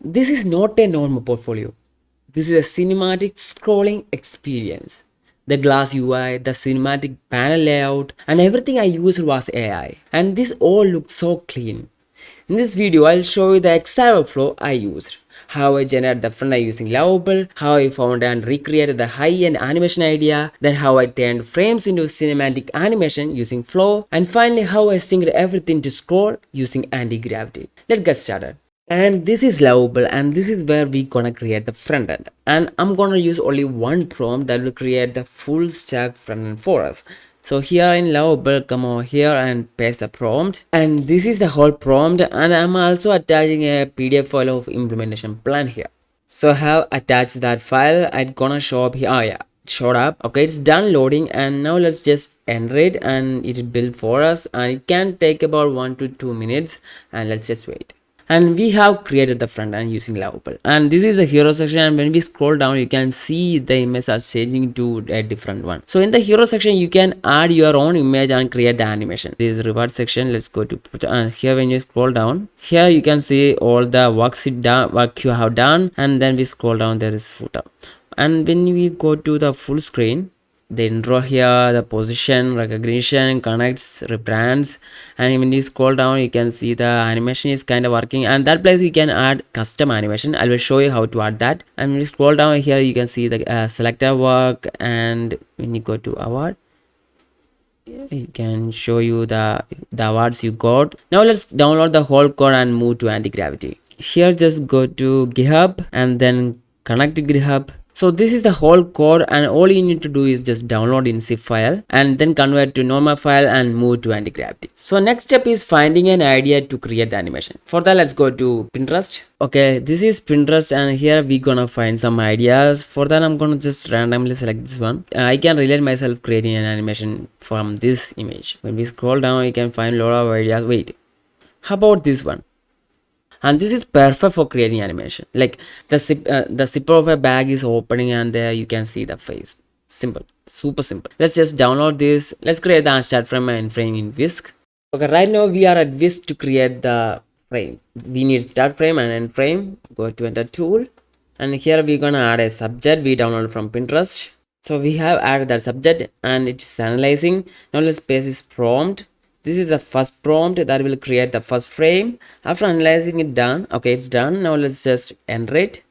This is not a normal portfolio. This is a cinematic scrolling experience. The glass UI, the cinematic panel layout, and everything I used was AI. And this all looks so clean. In this video, I'll show you the exact flow I used, how I generated the front end using Lovable, how I found and recreated the high-end animation idea, then how I turned frames into cinematic animation using Flow, and finally how I synced everything to scroll using Antigravity. Let's get started. And this is Lovable, and this is where we gonna create the front end. And I'm gonna use only one prompt that will create the full stack front end for us. So here in Lovable, come over here and paste the prompt, and this is the whole prompt, and I'm also attaching a PDF file of implementation plan here. So I have attached that file. I'm gonna show up here. Oh yeah, it showed up. Okay, it's done loading, and now let's just enter it, and it will build for us, and it can take about 1 to 2 minutes, and let's just wait. And we have created the front end using Lovable, and this is the hero section, and when we scroll down you can see the image are changing to a different one. So in the hero section you can add your own image and create the animation. This is reward section. Let's go to and here when you scroll down, here you can see all the work you have done, and then we scroll down, there is footer. And when we go to the full screen, the intro here, the position, recognition, connects, rebrands, and when you scroll down you can see the animation is kind of working, and that place you can add custom animation. I will show you how to add that. And when you scroll down here you can see the selector work, and when you go to award, it can show you the awards you got. Now let's download the whole code and move to Antigravity. Here just go to GitHub and then connect to GitHub. So this is the whole code, and all you need to do is just download in zip file and then convert to normal file and move to Antigravity. So next step is finding an idea to create the animation. For that, let's go to Pinterest. Okay, this is Pinterest, and here we gonna find some ideas. For that, I'm gonna just randomly select this one. I can relate myself creating an animation from this image. When we scroll down, you can find a lot of ideas. Wait, how about this one? And this is perfect for creating animation. Like the zipper of a bag is opening, and there you can see the face. Simple, super simple. Let's just download this. Let's create the start frame and frame in Whisk. Okay, right now we are at Whisk to create the frame. We need start frame and end frame. Go to enter tool, and here we're gonna add a subject we downloaded from Pinterest. So we have added that subject, and it's analyzing. Now let's paste this prompt. This is the first prompt that will create the first frame. After analyzing it done, okay, it's done. Now let's just enter it.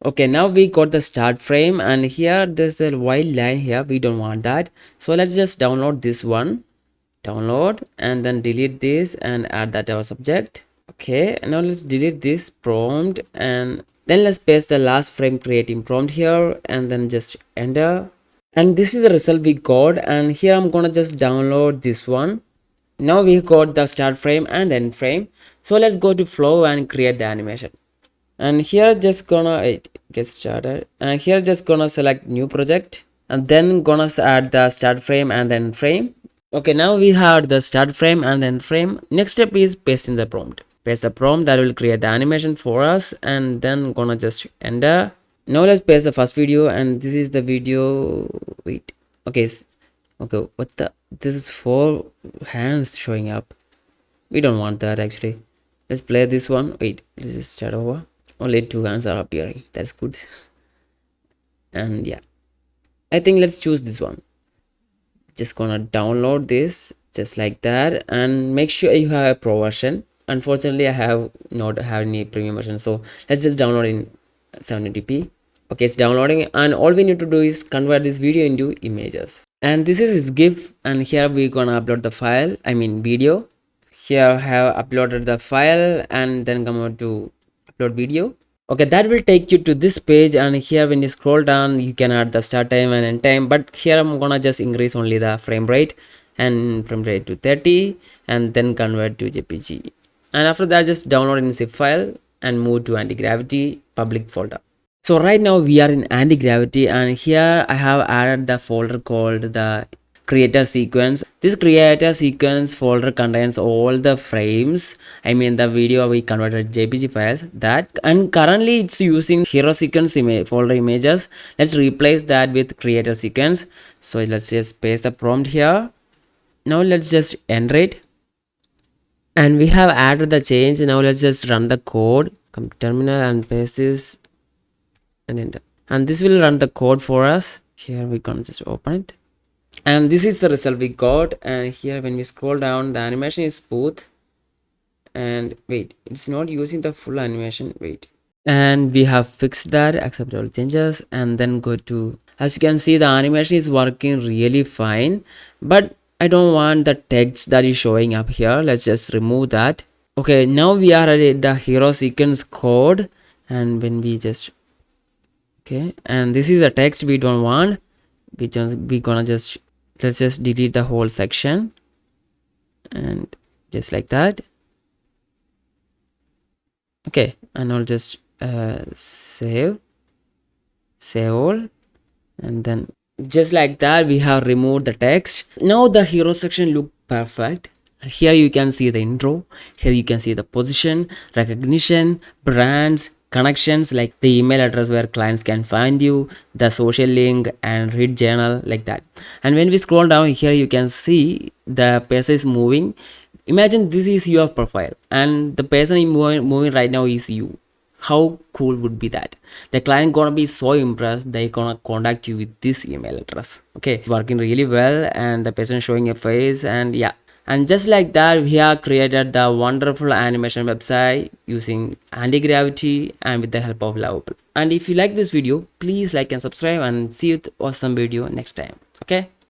Okay, now we got the start frame, and here there's a white line here. We don't want that, so let's just download this one, download, and then delete this and add that our subject. Okay, now let's delete this prompt, and then let's paste the last frame creating prompt here, and then just enter. And this is the result we got, and here I'm gonna just download this one. Now we got the start frame and end frame. So let's go to flow and create the animation. And here just gonna get started, and here just gonna select new project, and then gonna add the start frame and end frame. Okay, now we have the start frame and end frame. Next step is pasting the prompt. Paste the prompt that will create the animation for us, and then gonna just enter. Now let's paste the first video, and this is the video. Wait, okay, okay, what the, this is 4 hands showing up. We don't want that actually. Let's play this one. Wait, let's just start over. Only 2 hands are appearing. That's good. And yeah, I think let's choose this one. Just gonna download this just like that, and make sure you have a pro version. Unfortunately I have not have any premium version, so let's just download in 720p. Okay, it's downloading, and all we need to do is convert this video into images. And this is EZGIF, and here we're gonna upload the file, I mean video. Here I have uploaded the file, and then come on to upload video. Okay, that will take you to this page, and here when you scroll down you can add the start time and end time, but here I'm gonna just increase only the frame rate to 30, and then convert to JPG. And after that just download in zip file and move to Antigravity public folder. So right now we are in Antigravity, and here I have added the folder called the creator sequence. This creator sequence folder contains all the frames, I mean the video we converted JPG files, that, and currently it's using hero sequence folder images. Let's replace that with creator sequence. So let's just paste the prompt here. Now let's just enter it, and we have added the change. Now let's just run the code. come to terminal and paste this and enter, and this will run the code for us. Here we can just open it, and this is the result we got. And here when we scroll down, the animation is smooth, and wait, it's not using the full animation. Wait, and we have fixed that, accept all changes, and then go to, as you can see, the animation is working really fine, but I don't want the text that is showing up here. Let's just remove that. Okay, now we are at the hero sequence code, and when we just, okay, and this is the text we don't want. We gonna just, let's just delete the whole section, and just like that. Okay, and I'll just save all, and then just like that we have removed the text. Now the hero section look perfect. Here you can see the intro, here you can see the position, recognition, brands, connections like the email address where clients can find you, the social link, and read journal like that. And when we scroll down here, you can see the person is moving. Imagine this is your profile and the person moving right now is you. How cool would be that? The client gonna be so impressed, they gonna contact you with this email address. Okay, working really well, and the person showing a face, and yeah. And just like that, we have created the wonderful animation website using Antigravity and with the help of Lovable. And if you like this video, please like and subscribe, and see you with awesome video next time. Okay.